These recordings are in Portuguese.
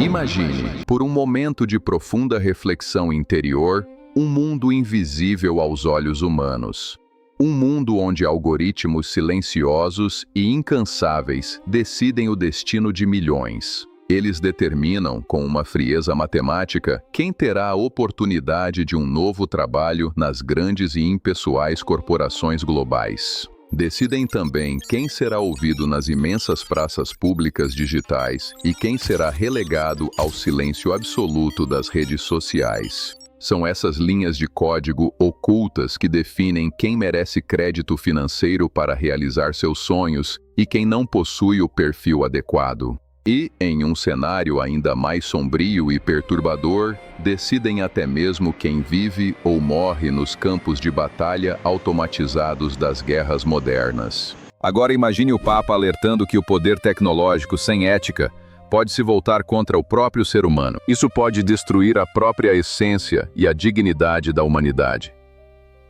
Imagine, por um momento de profunda reflexão interior, um mundo invisível aos olhos humanos. Um mundo onde algoritmos silenciosos e incansáveis decidem o destino de milhões. Eles determinam, com uma frieza matemática, quem terá a oportunidade de um novo trabalho nas grandes e impessoais corporações globais. Decidem também quem será ouvido nas imensas praças públicas digitais e quem será relegado ao silêncio absoluto das redes sociais. São essas linhas de código ocultas que definem quem merece crédito financeiro para realizar seus sonhos e quem não possui o perfil adequado. E, em um cenário ainda mais sombrio e perturbador, decidem até mesmo quem vive ou morre nos campos de batalha automatizados das guerras modernas. Agora imagine o Papa alertando que o poder tecnológico sem ética pode se voltar contra o próprio ser humano. Isso pode destruir a própria essência e a dignidade da humanidade.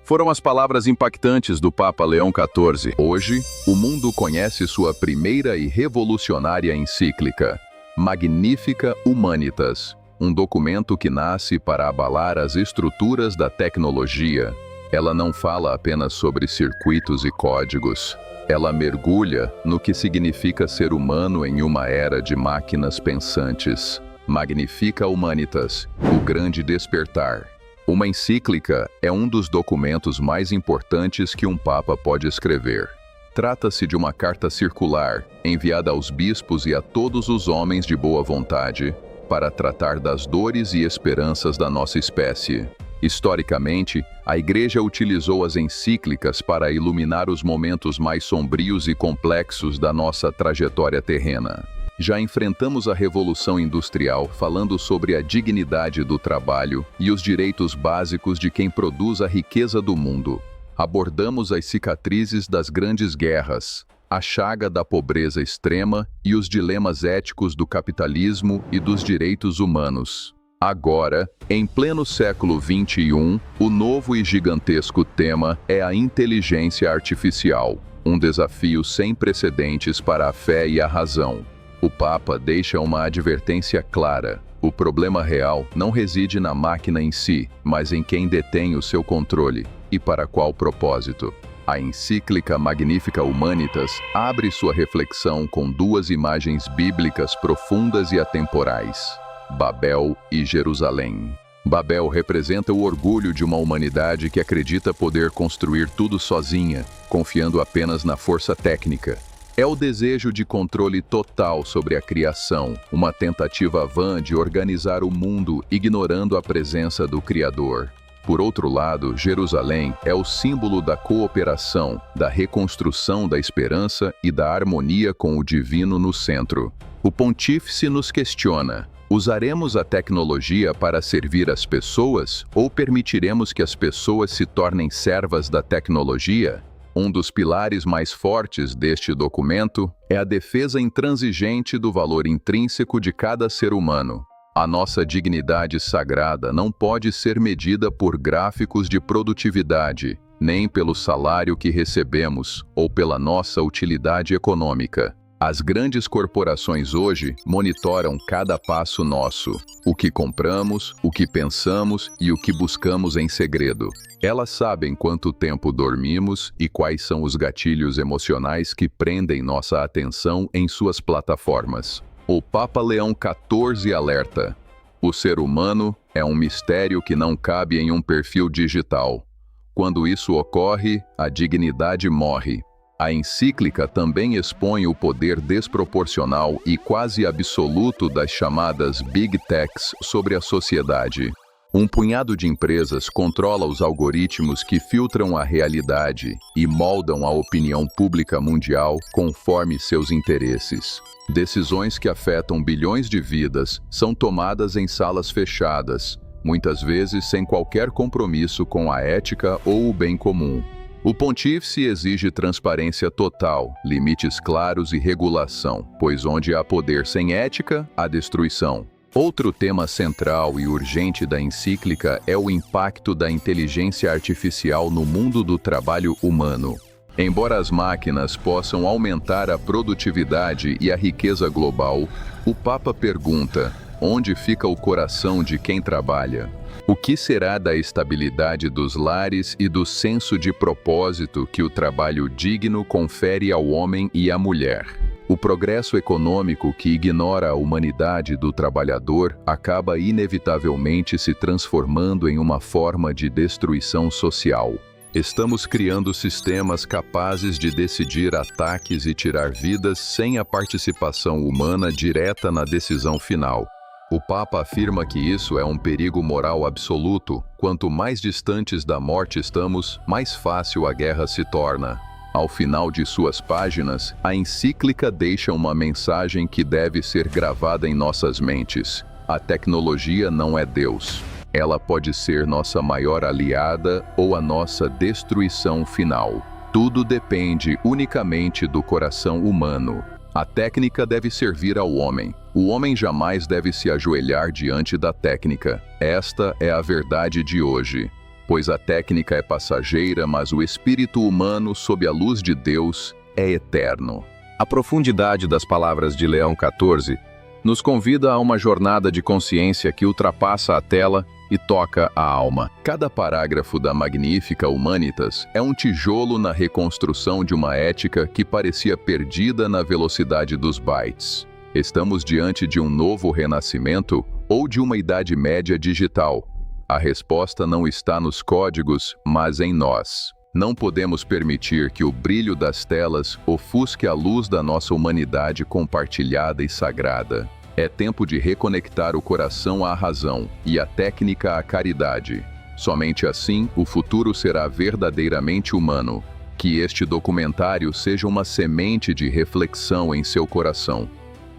Foram as palavras impactantes do Papa Leão XIV. Hoje, o mundo conhece sua primeira e revolucionária encíclica, Magnificat Humanitas, um documento que nasce para abalar as estruturas da tecnologia. Ela não fala apenas sobre circuitos e códigos. Ela mergulha no que significa ser humano em uma era de máquinas pensantes. Magnificat Humanitas, o grande despertar. Uma encíclica é um dos documentos mais importantes que um papa pode escrever. Trata-se de uma carta circular, enviada aos bispos e a todos os homens de boa vontade, para tratar das dores e esperanças da nossa espécie. Historicamente, a Igreja utilizou as encíclicas para iluminar os momentos mais sombrios e complexos da nossa trajetória terrena. Já enfrentamos a Revolução Industrial falando sobre a dignidade do trabalho e os direitos básicos de quem produz a riqueza do mundo. Abordamos as cicatrizes das grandes guerras, a chaga da pobreza extrema e os dilemas éticos do capitalismo e dos direitos humanos. Agora, em pleno século XXI, o novo e gigantesco tema é a inteligência artificial, um desafio sem precedentes para a fé e a razão. O Papa deixa uma advertência clara. O problema real não reside na máquina em si, mas em quem detém o seu controle e para qual propósito. A encíclica Magnificat Humanitas abre sua reflexão com duas imagens bíblicas profundas e atemporais: Babel e Jerusalém. Babel representa o orgulho de uma humanidade que acredita poder construir tudo sozinha, confiando apenas na força técnica. É o desejo de controle total sobre a criação, uma tentativa vã de organizar o mundo ignorando a presença do Criador. Por outro lado, Jerusalém é o símbolo da cooperação, da reconstrução da esperança e da harmonia com o divino no centro. O pontífice nos questiona: usaremos a tecnologia para servir as pessoas ou permitiremos que as pessoas se tornem servas da tecnologia? Um dos pilares mais fortes deste documento é a defesa intransigente do valor intrínseco de cada ser humano. A nossa dignidade sagrada não pode ser medida por gráficos de produtividade, nem pelo salário que recebemos ou pela nossa utilidade econômica. As grandes corporações hoje monitoram cada passo nosso, o que compramos, o que pensamos e o que buscamos em segredo. Elas sabem quanto tempo dormimos e quais são os gatilhos emocionais que prendem nossa atenção em suas plataformas. O Papa Leão XIV alerta: o ser humano é um mistério que não cabe em um perfil digital. Quando isso ocorre, a dignidade morre. A encíclica também expõe o poder desproporcional e quase absoluto das chamadas Big Techs sobre a sociedade. Um punhado de empresas controla os algoritmos que filtram a realidade e moldam a opinião pública mundial conforme seus interesses. Decisões que afetam bilhões de vidas são tomadas em salas fechadas, muitas vezes sem qualquer compromisso com a ética ou o bem comum. O pontífice exige transparência total, limites claros e regulação, pois onde há poder sem ética, há destruição. Outro tema central e urgente da encíclica é o impacto da inteligência artificial no mundo do trabalho humano. Embora as máquinas possam aumentar a produtividade e a riqueza global, o Papa pergunta: Onde fica o coração de quem trabalha? O que será da estabilidade dos lares e do senso de propósito que o trabalho digno confere ao homem e à mulher? O progresso econômico que ignora a humanidade do trabalhador acaba inevitavelmente se transformando em uma forma de destruição social. Estamos criando sistemas capazes de decidir ataques e tirar vidas sem a participação humana direta na decisão final. O Papa afirma que isso é um perigo moral absoluto. Quanto mais distantes da morte estamos, mais fácil a guerra se torna. Ao final de suas páginas, a encíclica deixa uma mensagem que deve ser gravada em nossas mentes. A tecnologia não é Deus. Ela pode ser nossa maior aliada ou a nossa destruição final. Tudo depende unicamente do coração humano. A técnica deve servir ao homem. O homem jamais deve se ajoelhar diante da técnica. Esta é a verdade de hoje. Pois a técnica é passageira, mas o espírito humano, sob a luz de Deus, é eterno. A profundidade das palavras de Leão XIV nos convida a uma jornada de consciência que ultrapassa a tela e toca a alma. Cada parágrafo da Magnífica Humanitas é um tijolo na reconstrução de uma ética que parecia perdida na velocidade dos bytes. Estamos diante de um novo renascimento ou de uma Idade Média digital? A resposta não está nos códigos, mas em nós. Não podemos permitir que o brilho das telas ofusque a luz da nossa humanidade compartilhada e sagrada. É tempo de reconectar o coração à razão e a técnica à caridade. Somente assim o futuro será verdadeiramente humano. Que este documentário seja uma semente de reflexão em seu coração.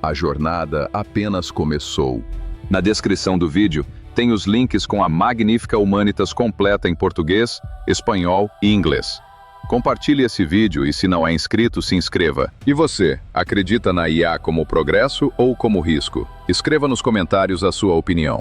A jornada apenas começou. Na descrição do vídeo, tem os links com a Magnífica Humanitas completa em português, espanhol e inglês. Compartilhe esse vídeo e, se não é inscrito, se inscreva. E você, acredita na IA como progresso ou como risco? Escreva nos comentários a sua opinião.